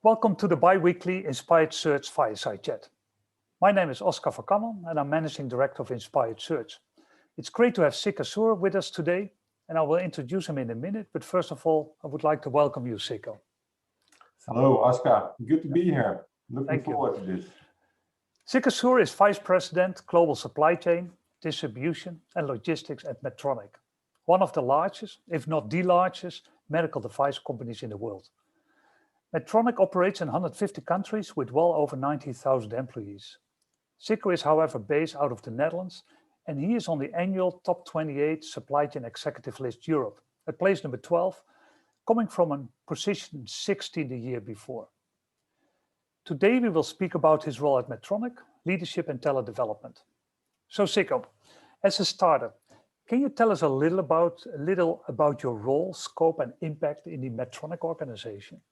Welcome to the bi-weekly Inspired Search Fireside Chat. My name is Oskar Verkamman and I'm Managing Director of Inspired Search. It's great to have Sikko Zoer with us today, and I will introduce him in a minute, but first of all, I would like to welcome you, Sikko. Hello, Oskar. Good to be here. Looking forward to this. Sikko Zoer is Vice President, Global Supply Chain, Distribution and Logistics at Medtronic, one of the largest, if not the largest, medical device companies in the world. Medtronic operates in 150 countries with well over 90,000 employees. Sikko is, however, based out of the Netherlands, and he is on the annual Top 28 Supply Chain Executive List Europe, at place number 12, coming from a position 16 the year before. Today, we will speak about his role at Medtronic, leadership and talent development. So Sikko, as a starter, can you tell us a little about your role, scope and impact in the Medtronic organization?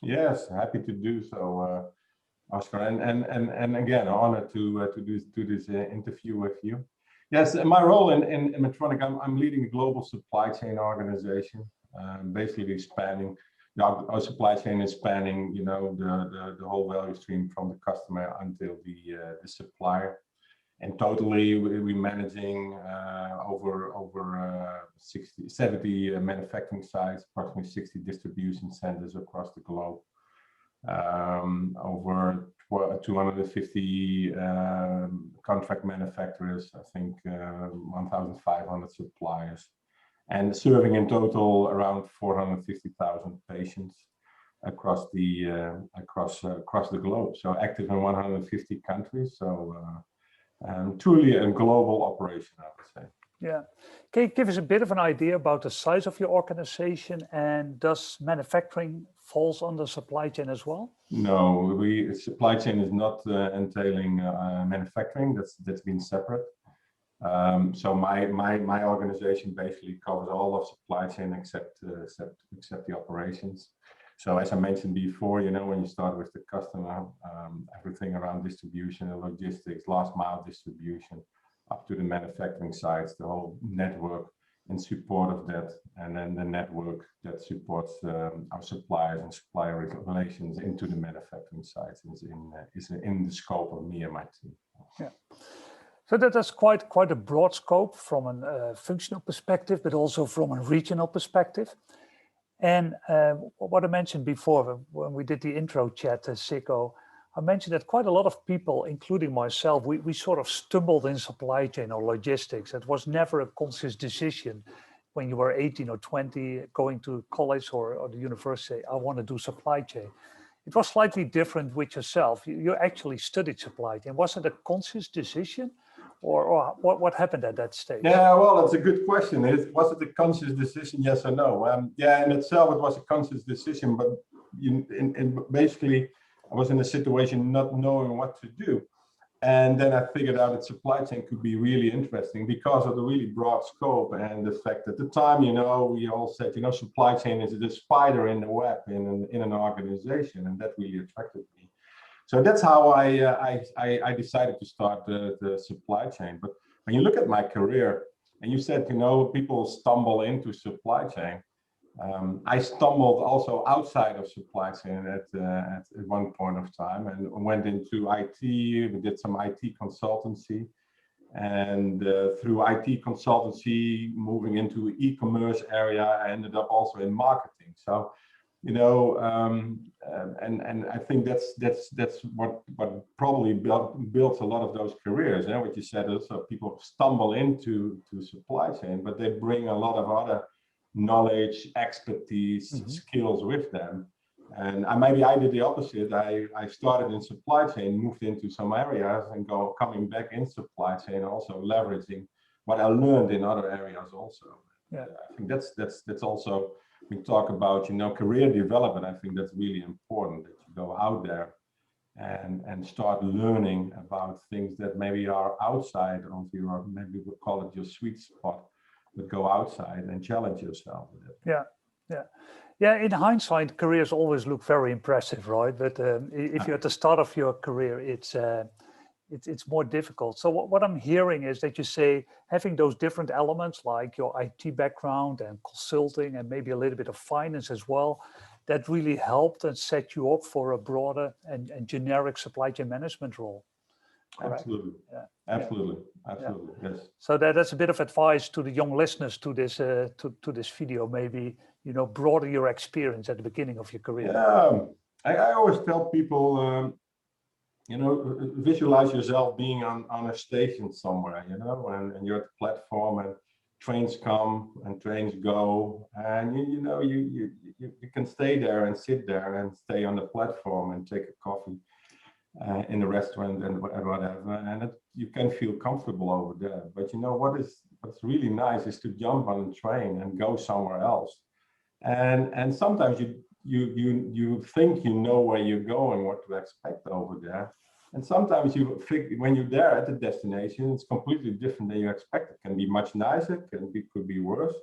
Yes, happy to do so, Oskar, and again, honored to do this interview with you. Yes, my role in Medtronic, I'm leading a global supply chain organization, basically spanning. Our supply chain is spanning, the whole value stream from the customer until the supplier. And totally, we're managing over 70 manufacturing sites, approximately 60 distribution centers across the globe, over 250 contract manufacturers, I think 1,500 suppliers, and serving in total around 450,000 patients across the globe. So active in 150 countries. So. Truly a global operation, I would say. Yeah. Can you give us a bit of an idea about the size of your organization, and does manufacturing falls under supply chain as well? No, supply chain is not entailing manufacturing. That's been separate. So my organization basically covers all of supply chain except the operations. So as I mentioned before, when you start with the customer, everything around distribution and logistics, last mile distribution, up to the manufacturing sites, the whole network in support of that, and then the network that supports our suppliers and supplier relations into the manufacturing sites is in the scope of me and my team. Yeah. So that's quite a broad scope from a functional perspective, but also from a regional perspective. And what I mentioned before, when we did the intro chat, Sikko, I mentioned that quite a lot of people, including myself, we sort of stumbled in supply chain or logistics. It was never a conscious decision when you were 18 or 20, going to college or the university, I want to do supply chain. It was slightly different with yourself. You actually studied supply chain. Was it a conscious decision? Or what happened at that stage? Yeah, well, that's a good question. Was it a conscious decision, yes or no? Yeah, in itself, it was a conscious decision, but basically, I was in a situation not knowing what to do. And then I figured out that supply chain could be really interesting because of the really broad scope and the fact that at the time, we all said, supply chain is the spider in the web in an organization, and that really attracted me. So that's how I decided to start the supply chain. But when you look at my career, and you said, people stumble into supply chain. I stumbled also outside of supply chain at one point of time and went into IT. We did some IT consultancy, and through IT consultancy, moving into e-commerce area, I ended up also in marketing. So. And I think that's what probably builds a lot of those careers. What you said is people stumble into supply chain, but they bring a lot of other knowledge, expertise, skills with them. And maybe I did the opposite. I started in supply chain, moved into some areas, and coming back in supply chain, also leveraging what I learned in other areas also. Yeah, I think that's also. We talk about career development. I think that's really important, that you go out there and start learning about things that maybe are outside of your, maybe we'll call it your sweet spot, but go outside and challenge yourself with it. Yeah. In hindsight, careers always look very impressive, right? But if you're at the start of your career, it's it's more difficult. So what I'm hearing is that you say having those different elements like your IT background and consulting and maybe a little bit of finance as well, that really helped and set you up for a broader and generic supply chain management role. Correct? Absolutely. Yeah. Absolutely. Absolutely. Yes. So that's a bit of advice to the young listeners to this to this video. Maybe, you know, broaden your experience at the beginning of your career. Yeah. I always tell people, you know, visualize yourself being on a station somewhere, you know, and you're at the platform and trains come and trains go, and you know you can stay there and sit there and stay on the platform and take a coffee in the restaurant and whatever, and you can feel comfortable over there. But you know what's really nice is to jump on a train and go somewhere else, and sometimes you think you know where you're going, what to expect over there. And sometimes you think when you're there at the destination, it's completely different than you expect. It can be much nicer, could be worse.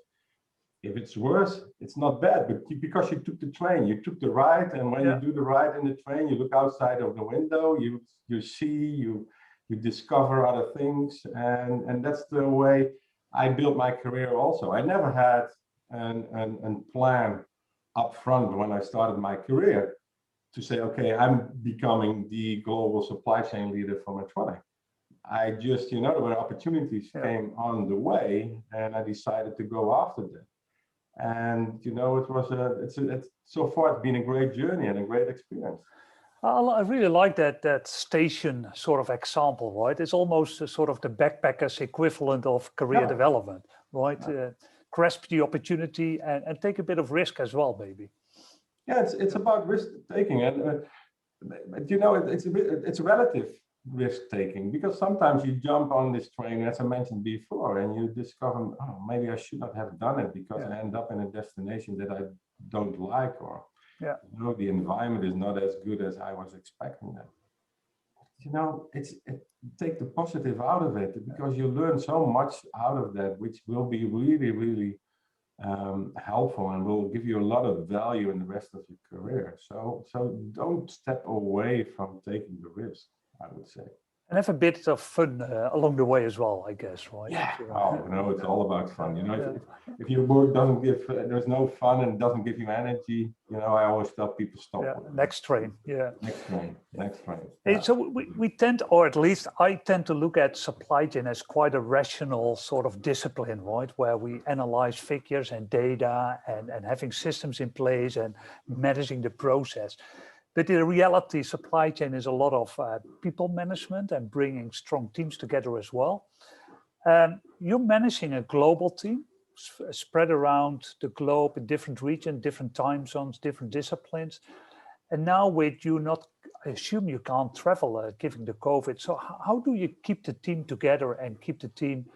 If it's worse, it's not bad, but because you took the train, you took the ride, and when you do the ride in the train, you look outside of the window, you see, you discover other things, and that's the way I built my career also. I never had an plan up front when I started my career to say, okay, I'm becoming the global supply chain leader for Medtronic. I just, you know, there were opportunities came on the way, and I decided to go after them. And you know, it's so far it's been a great journey and a great experience. I really like that station sort of example, right? It's almost sort of the backpacker's equivalent of career development, right? Grasp the opportunity and take a bit of risk as well, maybe. Yeah, it's about risk taking, and you know, it's relative risk taking, because sometimes you jump on this train, as I mentioned before, and you discover, oh, maybe I should not have done it because I end up in a destination that I don't like, or you know, the environment is not as good as I was expecting it. You know, take the positive out of it, because you learn so much out of that, which will be really, really helpful and will give you a lot of value in the rest of your career. So don't step away from taking the risk, I would say. And have a bit of fun along the way as well, I guess, right? Yeah. Oh, no, it's all about fun. You know, if your work doesn't give, there's no fun and doesn't give you energy, you know, I always tell people stop. Next train. Next train. Hey, so we tend, or at least I tend to look at supply chain as quite a rational sort of discipline, right? Where we analyze figures and data and having systems in place and managing the process. But in reality, supply chain is a lot of people management and bringing strong teams together as well. You're managing a global team spread around the globe in different regions, different time zones, different disciplines. And now with you not, I assume you can't travel given the COVID. So how do you keep the team together and keep the team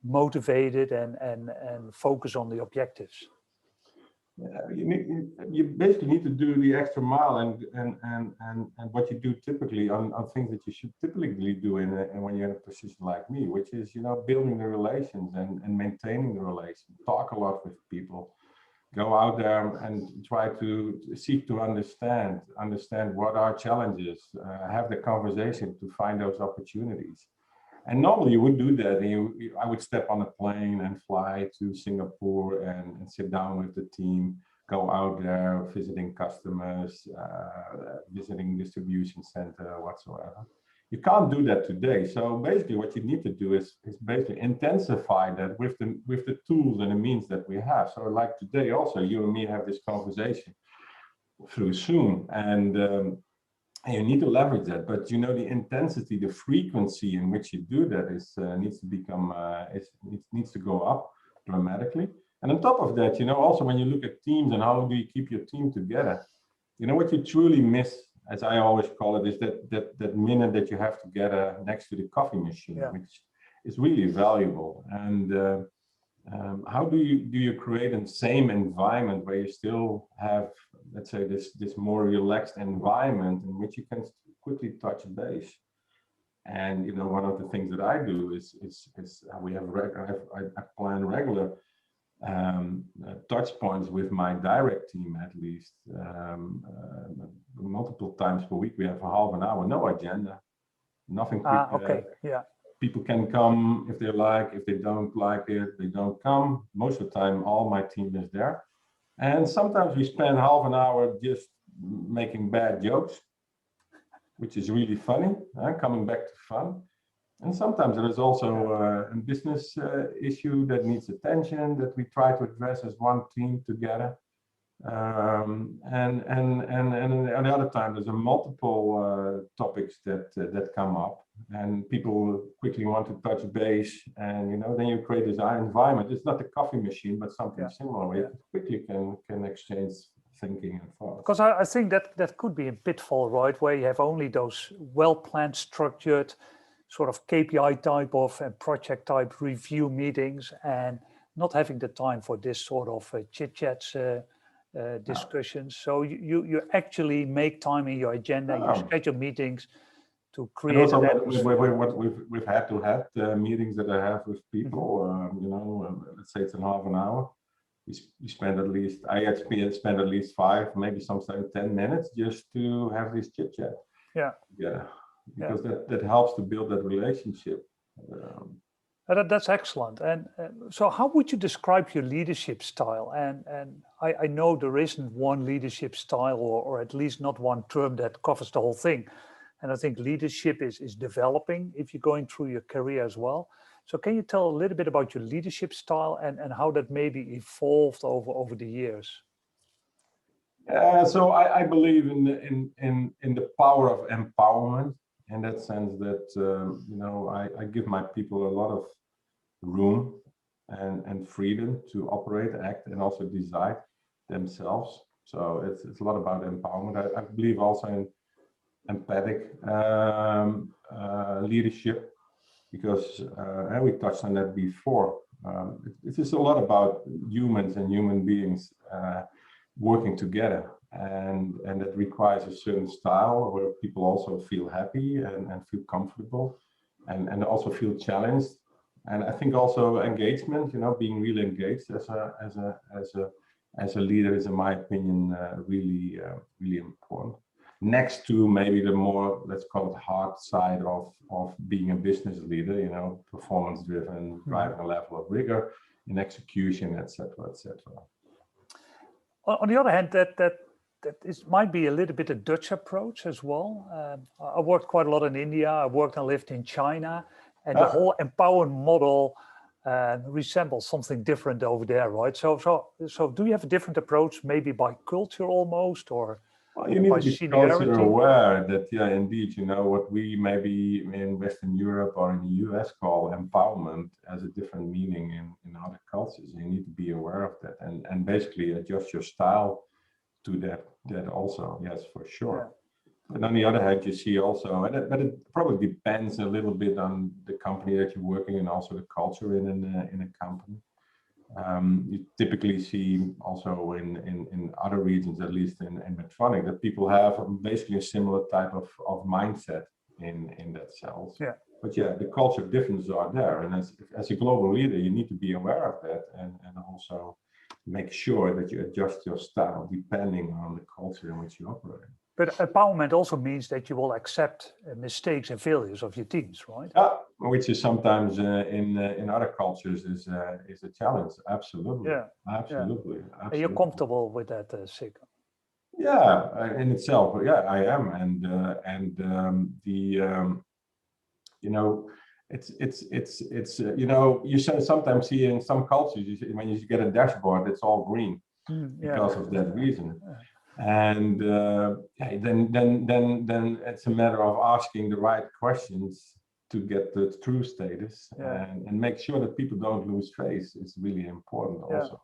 motivated and focus on the objectives? You basically need to do the extra mile and what you do typically on things that you should typically do when you're in a position like me, which is, you know, building the relations and maintaining the relations. Talk a lot with people, go out there and try to seek to understand what are challenges, have the conversation to find those opportunities. And normally you would do that, and I would step on a plane and fly to Singapore and sit down with the team, go out there visiting customers, visiting distribution center, whatsoever. You can't do that today. So basically what you need to do is basically intensify that with the tools and the means that we have. So like today also, you and me have this conversation through Zoom, and you need to leverage that, but you know, the intensity, the frequency in which you do that needs to go up dramatically. And on top of that, you know, also when you look at teams and how do you keep your team together, you know, what you truly miss, as I always call it, is that minute that you have together next to the coffee machine, which is really valuable. And how do you create the same environment where you still have, let's say, this more relaxed environment in which you can quickly touch base? And you know, one of the things that I do is we have I plan regular touch points with my direct team, at least multiple times per week. We have a half an hour, no agenda, Nothing Okay, yeah. People can come if they like, if they don't like it, they don't come. Most of the time, all my team is there. And sometimes we spend half an hour just making bad jokes, which is really funny, coming back to fun. And sometimes there is also a business issue that needs attention that we try to address as one team together. And on the other time, there's a multiple topics that come up, and people quickly want to touch base, and then you create this environment. It's not a coffee machine, but something similar where you quickly can exchange thinking and thoughts. Because I think that could be a pitfall, right, where you have only those well-planned, structured, sort of KPI type of and project type review meetings, and not having the time for this sort of chit-chats. Discussions. So you actually make time in your agenda, you schedule meetings to create also an atmosphere. We've had to have the meetings that I have with people, let's say it's in half an hour. We spend at least, spend at least 5, maybe sometimes 10 minutes just to have this chit chat. Because that helps to build that relationship. That's excellent. And so how would you describe your leadership style? And I know there isn't one leadership style, or at least not one term that covers the whole thing. And I think leadership is developing if you're going through your career as well. So can you tell a little bit about your leadership style and how that maybe evolved over the years? So I believe in the power of empowerment, in that sense that I give my people a lot of room and freedom to operate, act, and also decide themselves. So it's a lot about empowerment. I believe also in empathic leadership, because we touched on that before. It is a lot about humans and human beings working together, and that requires a certain style where people also feel happy and feel comfortable and also feel challenged. And I think also engagement, being really engaged as a leader is, in my opinion, really important. Next to maybe the more, let's call it, hard side of being a business leader, performance driven, driving a level of rigor in execution, etc., etc. On the other hand, that might be a little bit a Dutch approach as well. I worked quite a lot in India. I worked and lived in China. And the whole empowerment model resembles something different over there, right? So do you have a different approach, maybe by culture almost, or you need to be culture aware that, indeed, what we maybe in Western Europe or in the US call empowerment has a different meaning in other cultures. You need to be aware of that and basically adjust your style to that also. Yes, for sure. But on the other hand, you see also, but it probably depends a little bit on the company that you're working in, also the culture in a company. You typically see also in other regions, at least in Medtronic, that people have basically a similar type of mindset in that sense. But the culture differences are there, and as a global leader, you need to be aware of that and also make sure that you adjust your style depending on the culture in which you operate. But empowerment also means that you will accept mistakes and failures of your teams, right? Which is sometimes in other cultures is a challenge. Absolutely. Absolutely. Are you comfortable with that, Sikko? Yeah, in itself, I am, it's you sometimes see in some cultures when you get a dashboard, it's all green because of that reason. And then it's a matter of asking the right questions to get the true status and make sure that people don't lose face. It's really important also.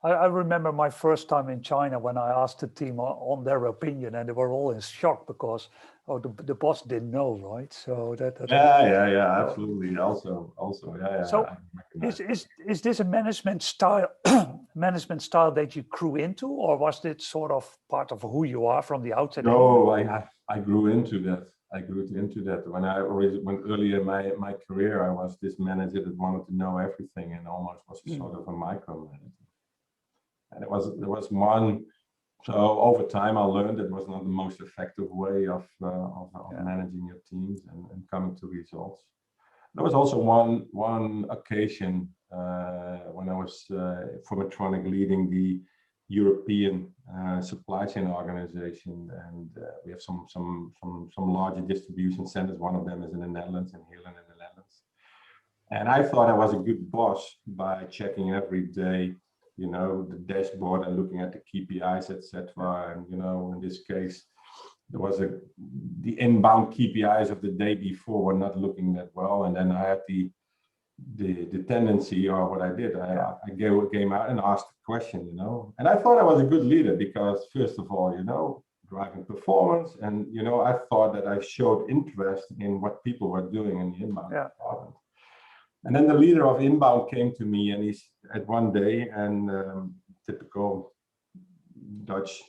I remember my first time in China when I asked the team on their opinion, and they were all in shock because the boss didn't know, right? So absolutely. Also, So is this a management style that you grew into, or was it sort of part of who you are from the outset? No, I grew into that. When earlier in my career, I was this manager that wanted to know everything and almost was sort of a micromanager. And there was one So over time, I learned it was not the most effective way of managing your teams and coming to results. There was also one occasion when I was for Medtronic leading the European supply chain organization, and we have some larger distribution centers. One of them is in the Netherlands, in Heerlen in the Netherlands. And I thought I was a good boss by checking every day, you know, the dashboard and looking at the KPIs, etc. And you know, in this case, there was the inbound KPIs of the day before were not looking that well, and then I had the tendency, or what I did, I came out and asked a question, you know, and I thought I was a good leader because first of all, you know, driving performance, and you know, I thought that I showed interest in what people were doing in the inbound department. And then the leader of inbound came to me, and he's at one day, and typical Dutch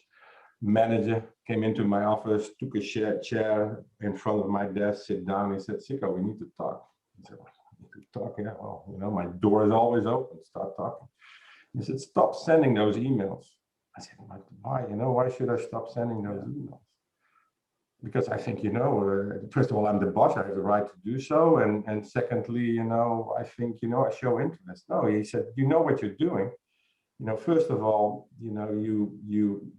manager came into my office, took a chair in front of my desk, sit down. He said, "Sikko, we need to talk." I said, "We need to talk? Yeah, well, you know, my door is always open. Start talking." He said, "Stop sending those emails." I said, "Why? You know, why should I stop sending those emails?" Because I think, you know, first of all, I'm the boss, I have the right to do so. And secondly, you know, I think, you know, I show interest. No, he said, "You know what you're doing. You know, first of all, you know,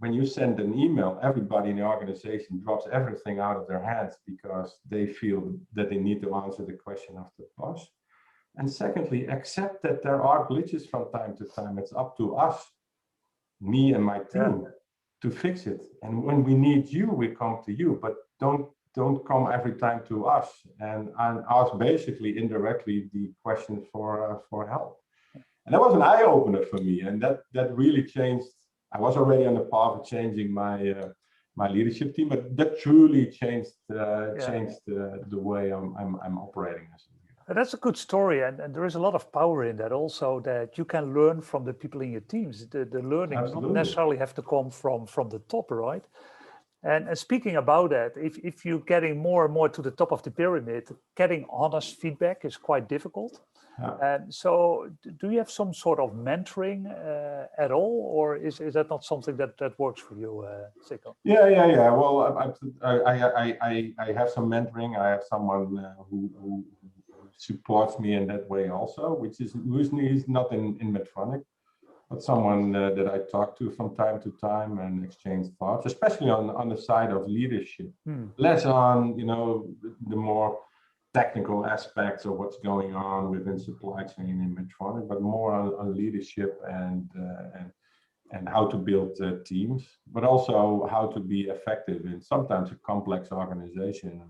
when you send an email, everybody in the organization drops everything out of their hands because they feel that they need to answer the question of the boss. And secondly, accept that there are glitches from time to time. It's up to us, me and my team, to fix it. And when we need you, we come to you, but don't come every time to us and ask basically indirectly the question for help." And that was an eye-opener for me, and that really changed. I was already on the path of changing my leadership team, but that truly changed the way I'm operating as a leader. That's a good story, and there is a lot of power in that also, that you can learn from the people in your teams. The learning doesn't necessarily have to come from the top, right? And speaking about that, if you're getting more and more to the top of the pyramid, getting honest feedback is quite difficult. And so do you have some sort of mentoring at all, or is that not something that works for you, Sikko? Yeah. Well, I have some mentoring. I have someone who supports me in that way also, which is usually is not in Medtronic, but someone that I talk to from time to time and exchange thoughts, especially on the side of leadership. Less on, you know, the more technical aspects of what's going on within supply chain in Medtronic, but more on leadership and how to build teams, but also how to be effective in sometimes a complex organization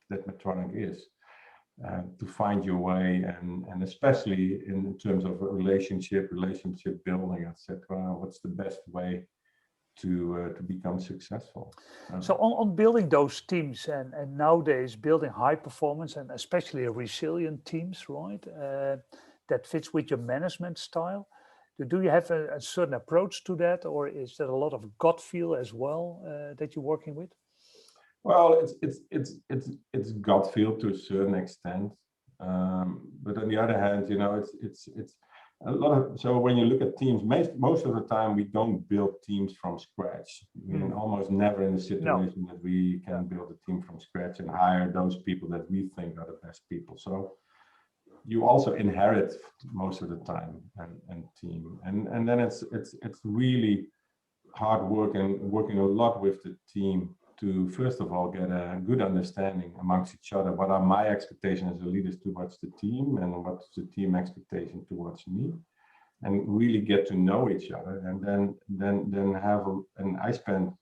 that Medtronic is. To find your way, and especially in terms of relationship building, etc. What's the best way to become successful? So on building those teams, and nowadays building high performance and especially resilient teams, right? That fits with your management style. Do you have a certain approach to that, or is there a lot of gut feel as well that you're working with? Well, it's gut feel to a certain extent, but on the other hand, you know, it's a lot of. So when you look at teams, most of the time we don't build teams from scratch. We're almost never in a situation that we can build a team from scratch and hire those people that we think are the best people. So you also inherit most of the time and team, and then it's really hard work and working a lot with the team to first of all get a good understanding amongst each other. What are my expectations as a leader towards the team, and what's the team expectation towards me, and really get to know each other. And then have and I spend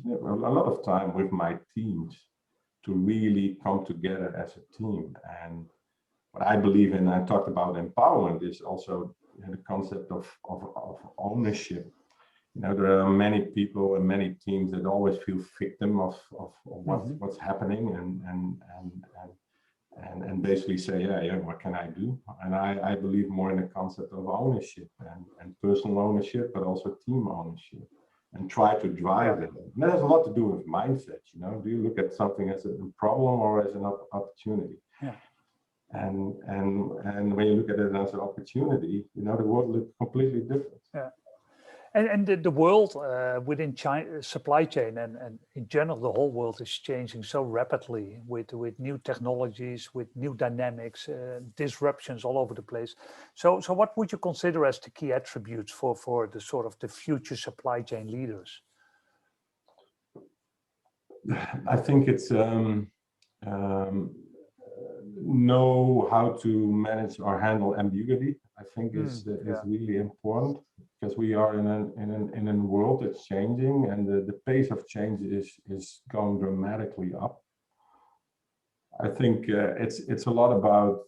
a lot of time with my teams to really come together as a team. And what I believe in, I talked about empowerment, is also the concept of ownership. You know, there are many people and many teams that always feel victim of what's happening, and basically say, yeah, what can I do? And I believe more in the concept of ownership and personal ownership, but also team ownership, and try to drive it. And that has a lot to do with mindset. You know, do you look at something as a problem or as an opportunity? Yeah. And when you look at it as an opportunity, you know, the world looks completely different. Yeah. And the world within China, supply chain and in general, the whole world is changing so rapidly with new technologies, with new dynamics, disruptions all over the place. So what would you consider as the key attributes for the sort of the future supply chain leaders? I think it's know how to manage or handle ambiguity. I think is really important, because we are in a world that's changing, and the pace of change is going dramatically up. I think it's a lot about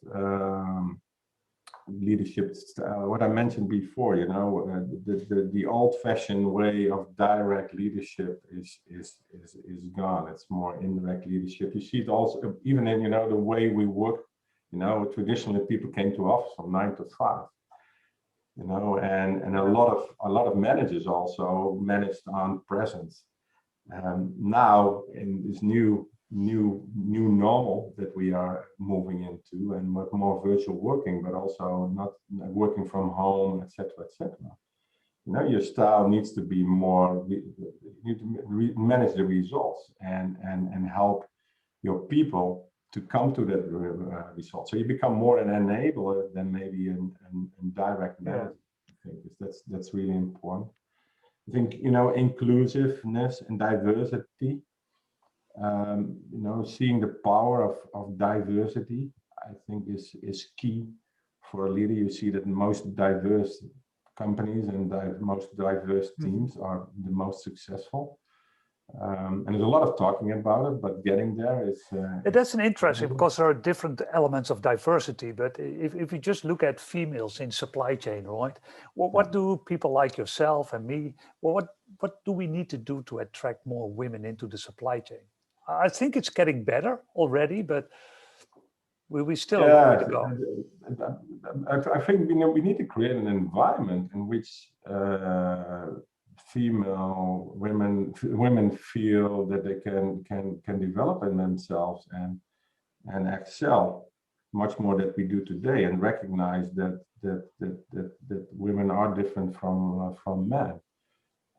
leadership style. What I mentioned before, you know, the old-fashioned way of direct leadership is gone. It's more indirect leadership. You see it also even in, you know, the way we work. You know, traditionally people came to office from 9 to 5. You know, and a lot of managers also managed on presence. Now in this new normal that we are moving into, and more virtual working, but also not working from home, etc., etc. You know, your style needs to be more. You need to manage the results and help your people to come to that result. So you become more an enabler than maybe a direct manager. I think that's really important. I think, you know, inclusiveness and diversity. You know, seeing the power of diversity, I think is key for a leader. You see that most diverse companies and most diverse teams are the most successful. And there's a lot of talking about it, but getting there is... That's an interesting, because there are different elements of diversity, but if you just look at females in supply chain, right? Well, what do people like yourself and me, well, what do we need to do to attract more women into the supply chain? I think it's getting better already, but we still have a way to go. I think we need to create an environment in which female women feel that they can develop in themselves and excel much more than we do today, and recognize that women are different from men.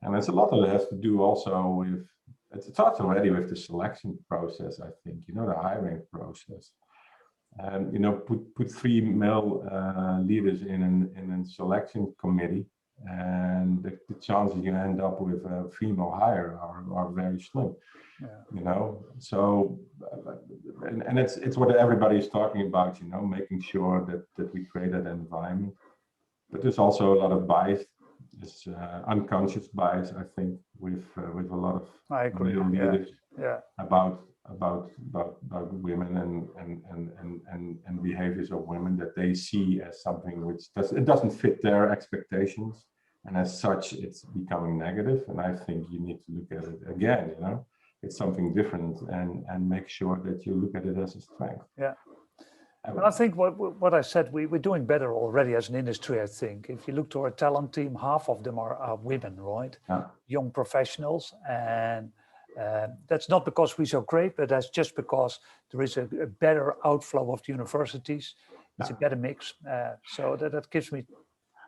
And there's a lot that has to do also with, it starts already with the selection process, I think, you know, the hiring process. You know, put 3 male leaders in a selection committee, and the chances you end up with a female hire are very slim. You know, so and it's what everybody is talking about, you know, making sure that we create that environment. But there's also a lot of bias, this unconscious bias, I think, with a lot of male leaders about women and behaviors of women that they see as something which doesn't fit their expectations, and as such it's becoming negative. And I think you need to look at it again, you know, it's something different, and make sure that you look at it as a strength. And I think what I said, we're doing better already as an industry. I think if you look to our talent team, half of them are women, right? Young professionals, and that's not because we're so great, but that's just because there is a better outflow of the universities. It's a better mix. So that gives me...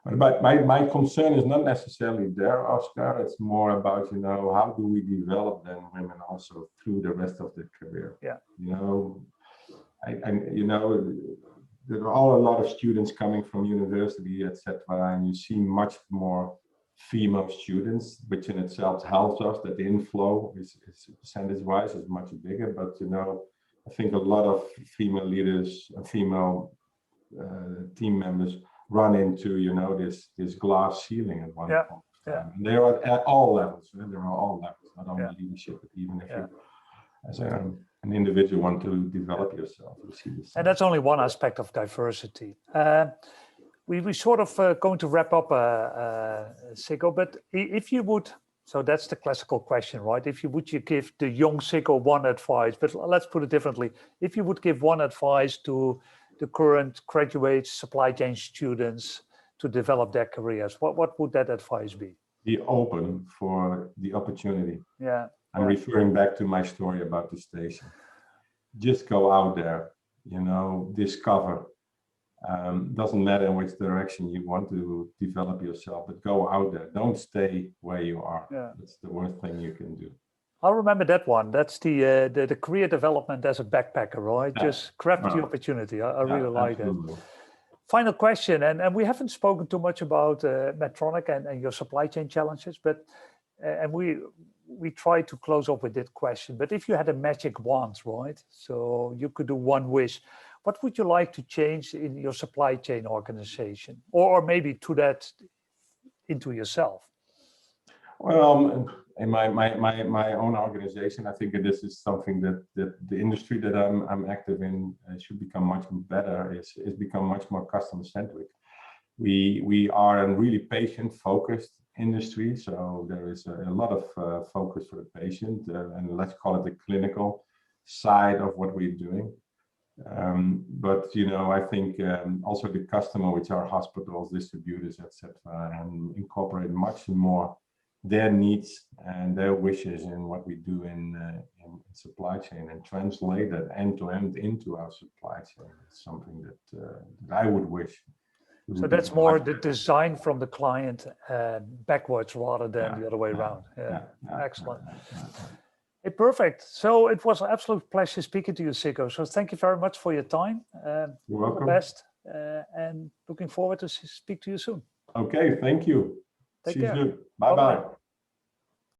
But my concern is not necessarily there, Oskar. It's more about, you know, how do we develop then women also through the rest of their career? You know, you know, there are a lot of students coming from university, etc., and you see much more female students, which in itself helps us. That the inflow is percentage-wise is much bigger. But you know, I think a lot of female leaders, female team members run into, you know, this glass ceiling at one point. And they are at all levels. There are all levels, not only leadership, but even if you, as an individual, want to develop yourself. You see this. And that's only one aspect of diversity. We sort of going to wrap up, Sikko, but if you would, so that's the classical question, right? If you would give the young Sikko one advice, but let's put it differently. If you would give one advice to the current graduate supply chain students to develop their careers, what would that advice be? Be open for the opportunity. I'm referring back to my story about the station. Just go out there, you know, discover. Doesn't matter in which direction you want to develop yourself, but go out there. Don't stay where you are. Yeah. That's the worst thing you can do. I'll remember that one. That's the career development as a backpacker, right? Yeah. Just grab the opportunity. I really like it. Final question, and we haven't spoken too much about Medtronic and your supply chain challenges, but and we try to close up with that question. But if you had a magic wand, right? So you could do one wish. What would you like to change in your supply chain organization, or maybe to that into yourself? Well, in my own organization, I think this is something that the industry that I'm active in should become much better. Is become much more customer centric. We are a really patient focused industry, so there is a lot of focus for the patient, and let's call it the clinical side of what we're doing. But I think also the customer, which are hospitals, distributors, etc., and incorporate much more their needs and their wishes in what we do in supply chain, and translate that end to end into our supply chain. It's something that I would wish. So that's more the design from the client backwards rather than the other way around. Excellent. Hey, perfect. So it was an absolute pleasure speaking to you, Sikko. So thank you very much for your time. You're welcome. All the best, and looking forward to speak to you soon. Okay, thank you. Take See you care. soon. Bye-bye.